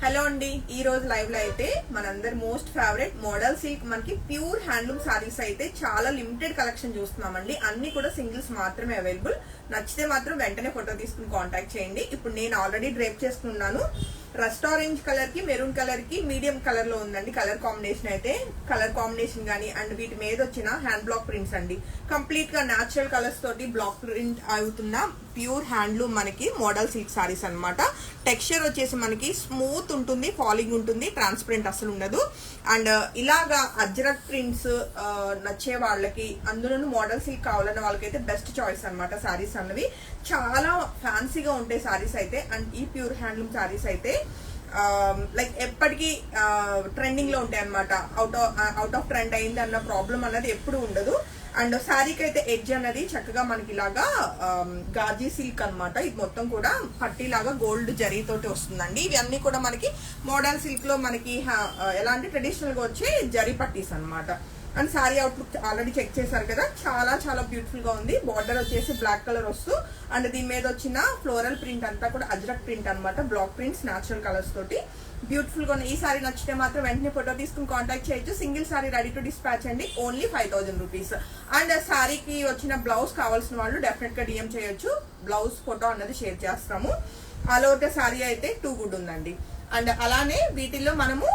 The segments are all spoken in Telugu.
హలో అండి, ఈ రోజు లైవ్ లో అయితే మనందరి మోస్ట్ ఫేవరెట్ మోడల్ సిల్క్ మనకి ప్యూర్ హ్యాండ్లూమ్ సారీస్ అయితే చాలా లిమిటెడ్ కలెక్షన్ చూస్తున్నామండి. అన్ని కూడా సింగిల్స్ మాత్రమే అవైలబుల్. నచ్చితే మాత్రం వెంటనే ఫోటో తీసుకుని కాంటాక్ట్ చేయండి. ఇప్పుడు నేను ఆల్రెడీ డ్రేప్ చేసుకున్నాను. రస్ట్ ఆరెంజ్ కలర్ కి మెరూన్ కలర్ కి మీడియం కలర్ లో ఉందండి కలర్ కాంబినేషన్ అయితే. కలర్ కాంబినేషన్ గానీ అండ్ వీటి మీద వచ్చిన హ్యాండ్ బ్లాక్ ప్రింట్స్ అండి. కంప్లీట్ గా న్యాచురల్ కలర్స్ తోటి బ్లాక్ ప్రింట్ అవుతున్న ప్యూర్ హ్యాండ్లూమ్ మనకి మోడల్ సిల్క్ సారీస్ అనమాట. టెక్స్చర్ వచ్చేసి మనకి స్మూత్ ఉంటుంది, ఫాలింగ్ ఉంటుంది, ట్రాన్స్పరెంట్ అసలు ఉండదు. అండ్ ఇలాగా అజ్రక్ ప్రింట్స్ నచ్చే వాళ్ళకి, అందులోనూ మోడల్ సిల్క్ కావాలన్న వాళ్ళకైతే బెస్ట్ చాయిస్ అనమాట. సారీస్ అన్నవి చాలా ఫ్యాన్సీగా ఉంటాయి సారీస్ అయితే. అండ్ ఈ ప్యూర్ హ్యాండ్లూమ్ సారీస్ అయితే లైక్ ఎప్పటికీ ట్రెండింగ్ లో ఉంటాయి అనమాట. అవుట్ ఆఫ్ ట్రెండ్ అయింది అన్న ప్రాబ్లం అన్నది ఎప్పుడు ఉండదు. అండ్ శారీకి అయితే ఎడ్జ్ అన్నది చక్కగా మనకి ఇలాగా గాజీ సిల్క్ అనమాట. ఇది మొత్తం కూడా పట్టీలాగా గోల్డ్ జరీతోటి వస్తుందండి. ఇవి అన్ని కూడా మనకి మోడల్ సిల్క్ లో మనకి ఎలాంటి ట్రెడిషనల్ గా వచ్చే జరీ పట్టీస్ అనమాట. And sari outlook already check చేశారు కదా, చాలా చాలా బ్యూటిఫుల్ గా ఉంది. బార్డర్ వచ్చేసి బ్లాక్ కలర్ వస్తూ అండ్ దీని మీద వచ్చిన ఫ్లోరల్ ప్రింట్ అంతా కూడా అజ్రక్ ప్రింట్ అనమాట. బ్లాక్ ప్రింట్స్ న్యాచురల్ కలర్స్ తోటి బ్యూటిఫుల్ గా ఉన్నాయి. ఈ సారీ నచ్చితే మాత్రం వెంటనే ఫోటో తీసుకుని కాంటాక్ట్ చేయొచ్చు. Single sari ready to dispatch అండి, ఓన్లీ 5000 రూపీస్. అండ్ సారీకి వచ్చిన బ్లౌజ్ కావాల్సిన వాళ్ళు డెఫినెట్ గా డిఎం చేయొచ్చు. బ్లౌజ్ ఫోటో అన్నది షేర్ చేస్తాము. ఆల్ ఓవర్ ద సారీ అయితే టూ గుడ్ ఉందండి. అండ్ అలానే వీటిల్లో మనము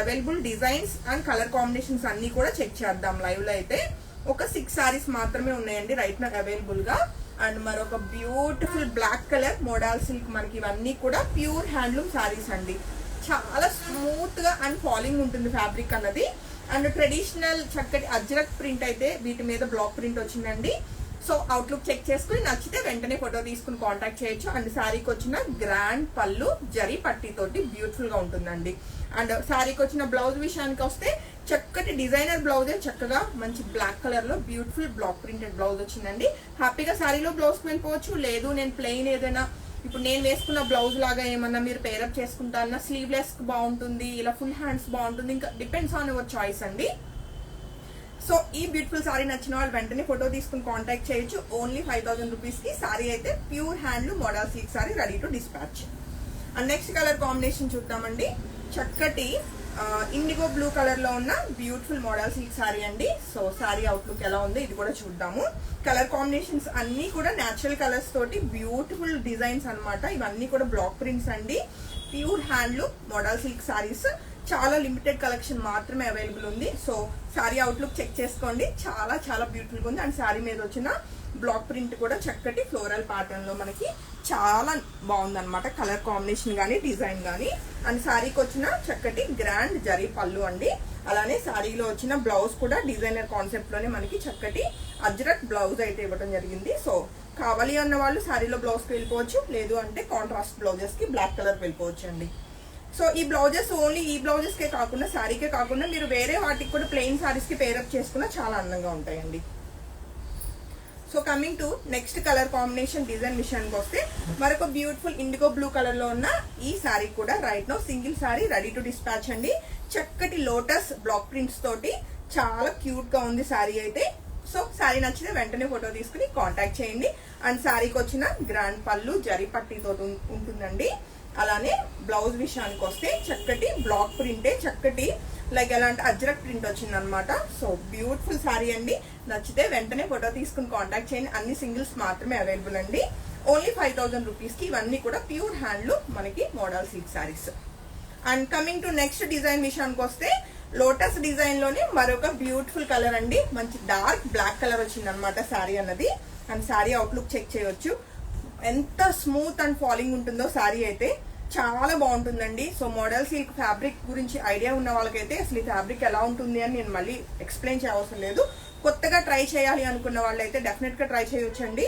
available designs and colour combinations అన్ని కూడా చెక్ చేద్దాం. లైవ్ లో అయితే ఒక 6 సారీస్ మాత్రమే ఉన్నాయండి రైట్ నా అవైలబుల్ గా. అండ్ మరొక beautiful black colour model silk మనకి ఇవన్నీ కూడా ప్యూర్ హ్యాండ్లూమ్ సారీస్ అండి. చాలా స్మూత్ గా అండ్ ఫాలింగ్ ఉంటుంది ఫ్యాబ్రిక్ అన్నది. అండ్ ట్రెడిషనల్ చక్కటి అజ్రక్ ప్రింట్ అయితే వీటి మీద బ్లాక్ ప్రింట్ వచ్చిందండి. సో అవుట్లుక్ చెక్ చేసుకుని నచ్చితే వెంటనే ఫోటో తీసుకుని కాంటాక్ట్ చేయొచ్చు. అండ్ శారీకి వచ్చిన గ్రాండ్ పళ్ళు జరీ పట్టీతోటి బ్యూటిఫుల్ గా ఉంటుందండి. అండ్ శారీకి వచ్చిన బ్లౌజ్ విషయానికి వస్తే చక్కటి డిజైనర్ బ్లౌజే, చక్కగా మంచి బ్లాక్ కలర్ లో బ్యూటిఫుల్ బ్లాక్ ప్రింటెడ్ బ్లౌజ్ వచ్చిందండి. హ్యాపీగా శారీలో బ్లౌజ్ వెళ్ళిపోవచ్చు. లేదు నేను ప్లెయిన్ ఏదైనా ఇప్పుడు నేను వేసుకున్న బ్లౌజ్ లాగా ఏమన్నా మీరు పేరప్ చేసుకుంటారన్నా స్లీవ్లెస్ బాగుంటుంది, ఇలా ఫుల్ హ్యాండ్స్ బాగుంటుంది, ఇంకా డిపెండ్స్ ఆన్ యువర్ చాయిస్ అండి. సో ఈ బ్యూటిఫుల్ సారీ నచ్చిన వాళ్ళు వెంటనే ఫోటో తీసుకుని కాంటాక్ట్ చేయొచ్చు. ఓన్లీ 5000 రూపీస్ కి సారీ అయితే pure handloom model silk sorry ready to dispatch. And next colour combination చూద్దామండి. చక్కటి ఇండిగో బ్లూ కలర్ లో ఉన్న బ్యూటిఫుల్ మోడల్ సిల్క్ సారీ అండి. సో సారీ అవుట్లుక్ ఎలా ఉంది ఇది కూడా చూద్దాము. కలర్ కాంబినేషన్స్ అన్ని కూడా న్యాచురల్ కలర్స్ తోటి బ్యూటిఫుల్ డిజైన్స్ అనమాట. ఇవన్నీ కూడా బ్లాక్ ప్రింట్స్ అండి. Pure handloom model silk saris చాలా లిమిటెడ్ కలెక్షన్ మాత్రమే అవైలబుల్ ఉంది. సో సారీ అవుట్లుక్ చెక్ చేసుకోండి, చాలా చాలా బ్యూటిఫుల్ గా ఉంది. అండ్ సారీ మీద వచ్చిన బ్లాక్ ప్రింట్ కూడా చక్కటి ఫ్లోరల్ ప్యాటర్న్ లో మనకి చాలా బాగుంది అనమాట. కలర్ కాంబినేషన్ గానీ డిజైన్ గానీ. అండ్ సారీకి వచ్చిన చక్కటి గ్రాండ్ జరీ పళ్ళు అండి. అలానే సారీలో వచ్చిన బ్లౌజ్ కూడా డిజైనర్ కాన్సెప్ట్ లోనే మనకి చక్కటి అజ్రక్ బ్లౌజ్ అయితే ఇవ్వడం జరిగింది. సో కావాలి అన్న వాళ్ళు సారీలో బ్లౌజ్ కి వెళ్ళిపోవచ్చు, లేదు అంటే కాంట్రాస్ట్ బ్లౌజెస్ కి బ్లాక్ కలర్ వెళ్ళిపోవచ్చు అండి. సో ఈ బ్లౌజెస్ ఓన్లీ ఈ బ్లౌజెస్ కే కాకుండా శారీకే కాకుండా మీరు వేరే వాటికి కూడా ప్లెయిన్ సారీస్ కి పేరప్ చేసుకున్నా చాలా అందంగా ఉంటాయండి. So coming to next colour combination design విషయానికి వస్తే మరొక బ్యూటిఫుల్ ఇండిగో బ్లూ కలర్ లో ఉన్న ఈ సారీ కూడా right no single sari ready to dispatch అండి. చక్కటి లోటస్ బ్లాక్ ప్రింట్స్ తోటి చాలా క్యూట్ గా ఉంది సారీ అయితే. సో సారీ నచ్చితే వెంటనే ఫోటో తీసుకుని కాంటాక్ట్ చేయండి. అండ్ సారీకి వచ్చిన గ్రాండ్ పళ్ళు జరీ పట్టీతో ఉంటుందండి. అలానే బ్లౌజ్ విషయానికి వస్తే చక్కటి బ్లాక్ ప్రింటే, చక్కటి లైక్ ఎలాంటి అజ్రక్ ప్రింట్ వచ్చింది అనమాట. సో బ్యూటిఫుల్ సారీ అండి. నచ్చితే వెంటనే ఫోటో తీసుకుని కాంటాక్ట్ చేయండి. అన్ని సింగిల్స్ మాత్రమే అవైలబుల్ అండి. ఓన్లీ 5000 రూపీస్ కి ఇవన్నీ కూడా ప్యూర్ హ్యాండ్లూమ్ మనకి model silk saris. And coming to next design విషయానికి వస్తే లోటస్ డిజైన్ లోనే మరొక బ్యూటిఫుల్ కలర్ అండి. మంచి డార్క్ బ్లాక్ కలర్ వచ్చింది అనమాట సారీ అన్నది. అండ్ సారీ అవుట్లుక్ చెక్ చేయొచ్చు. ఎంత స్మూత్ అండ్ ఫాలింగ్ ఉంటుందో సారీ అయితే చాలా బాగుంటుందండి. సో మోడల్ సిల్క్ ఫ్యాబ్రిక్ గురించి ఐడియా ఉన్న వాళ్ళకైతే అసలు ఈ ఫ్యాబ్రిక్ ఎలా ఉంటుంది అని నేను మళ్ళీ ఎక్స్ప్లెయిన్ చేయవసరం లేదు. కొత్తగా ట్రై చేయాలి అనుకున్న వాళ్ళైతే డెఫినెట్ గా ట్రై చేయొచ్చండి.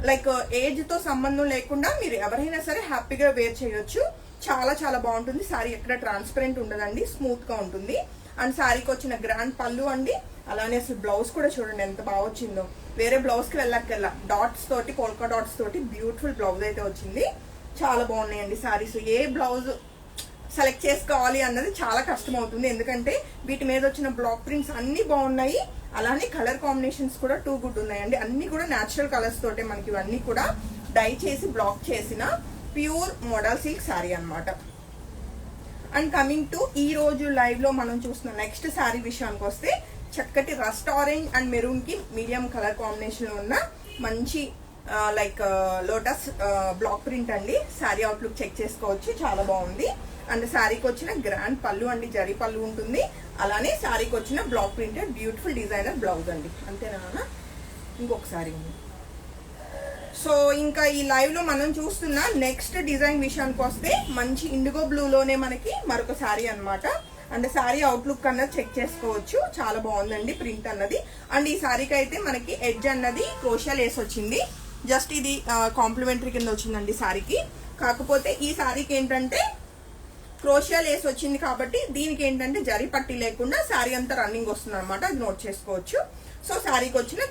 లైక్ ఏజ్ తో సంబంధం లేకుండా మీరు ఎవరైనా సరే హ్యాపీగా వేర్ చేయొచ్చు. చాలా చాలా బాగుంటుంది. సారీ ఎక్కడ ట్రాన్స్పరెంట్ ఉండదండి, స్మూత్ గా ఉంటుంది. అండ్ సారీకి వచ్చిన గ్రాండ్ పళ్ళు అండి. అలానే అసలు బ్లౌజ్ కూడా చూడండి ఎంత బాగా వచ్చిందో. వేరే బ్లౌజ్ కి వెళ్ళక్కర్లా, డాట్స్ తోటి పోల్కా డాట్స్ తోటి బ్యూటిఫుల్ బ్లౌజ్ అయితే వచ్చింది. చాలా బాగున్నాయండి సారీస్. ఏ బ్లౌజ్ సెలెక్ట్ చేసుకోవాలి అన్నది చాలా కష్టం అవుతుంది, ఎందుకంటే వీటి మీద వచ్చిన బ్లాక్ ప్రింట్స్ అన్ని బాగున్నాయి. అలానే కలర్ కాంబినేషన్స్ కూడా టూ గుడ్ ఉన్నాయండి. అన్ని కూడా న్యాచురల్ కలర్స్ తోటే మనకి ఇవన్నీ కూడా డై చేసి బ్లాక్ చేసిన ప్యూర్ మోడల్ సిల్క్ సారీ అన్నమాట. అండ్ కమింగ్ టు ఈ రోజు లైవ్ లో మనం చూస్తున్న నెక్స్ట్ శారీ విషయానికి వస్తే చక్కటి రస్ట్ ఆరెంజ్ అండ్ మెరూన్ కి మీడియం కలర్ కాంబినేషన్ లో ఉన్న మంచి లైక్ లోటస్ బ్లాక్ ప్రింట్ అండి. శారీ అవుట్లుక్ చెక్ చేసుకోవచ్చు, చాలా బాగుంది. అండ్ శారీకి వచ్చిన గ్రాండ్ పళ్ళు అండి, జరీ పళ్ళు ఉంటుంది. అలానే శారీకి వచ్చిన block printed beautiful designer blouse అండి. అంతేనా? ఇంకొకసారి ఉంది. సో ఇంకా ఈ లైవ్ లో మనం చూస్తున్న నెక్స్ట్ డిజైన్ విషయానికి వస్తే మంచి ఇండిగో బ్లూ లోనే మనకి మరొక శారీ అన్నమాట. అండ్ శారీ అవుట్లుక్ అన్నది చెక్ చేసుకోవచ్చు, చాలా బాగుందండి ప్రింట్ అన్నది. అండ్ ఈ శారీకి అయితే మనకి ఎడ్జ్ అన్నది క్రోషియా లేస్ వచ్చింది. జస్ట్ ఇది కాంప్లిమెంటరీ కింద వచ్చిందండి శారీకి. కాకపోతే ఈ శారీకి ఏంటంటే క్రోషియా లేస్ వచ్చింది కాబట్టి దీనికి ఏంటంటే జరీ పట్టి లేకుండా శారీ అంతా రన్నింగ్ వస్తుంది అనమాట, అది నోట్ చేసుకోవచ్చు. సో శారీకి వచ్చిన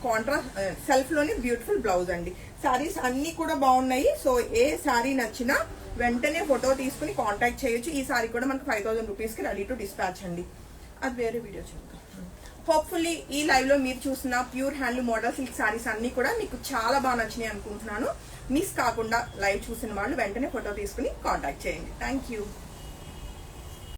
కాంట్రాస్ట్ సెల్ఫ్ లోని బ్యూటిఫుల్ బ్లౌజ్ అండి. శారీస్ అన్ని కూడా బాగున్నాయి. సో ఏ శారీ నచ్చినా వెంటనే ఫోటో తీసుకుని కాంటాక్ట్ చేయొచ్చు. ఈ శారీ కూడా మనకు 5000 రూపీస్ కి రెడీ టు డిస్పాచ్ అండి. అది వేరే వీడియో చూద్దాం. హోప్ఫుల్లీ ఈ లైవ్ లో మీరు చూసిన pure handloom model silk saris అన్ని కూడా మీకు చాలా బాగా నచ్చినాయి అనుకుంటున్నాను. మిస్ కాకుండా లైవ్ చూసిన వాళ్ళు వెంటనే ఫోటో తీసుకుని కాంటాక్ట్ చేయండి. Thank you.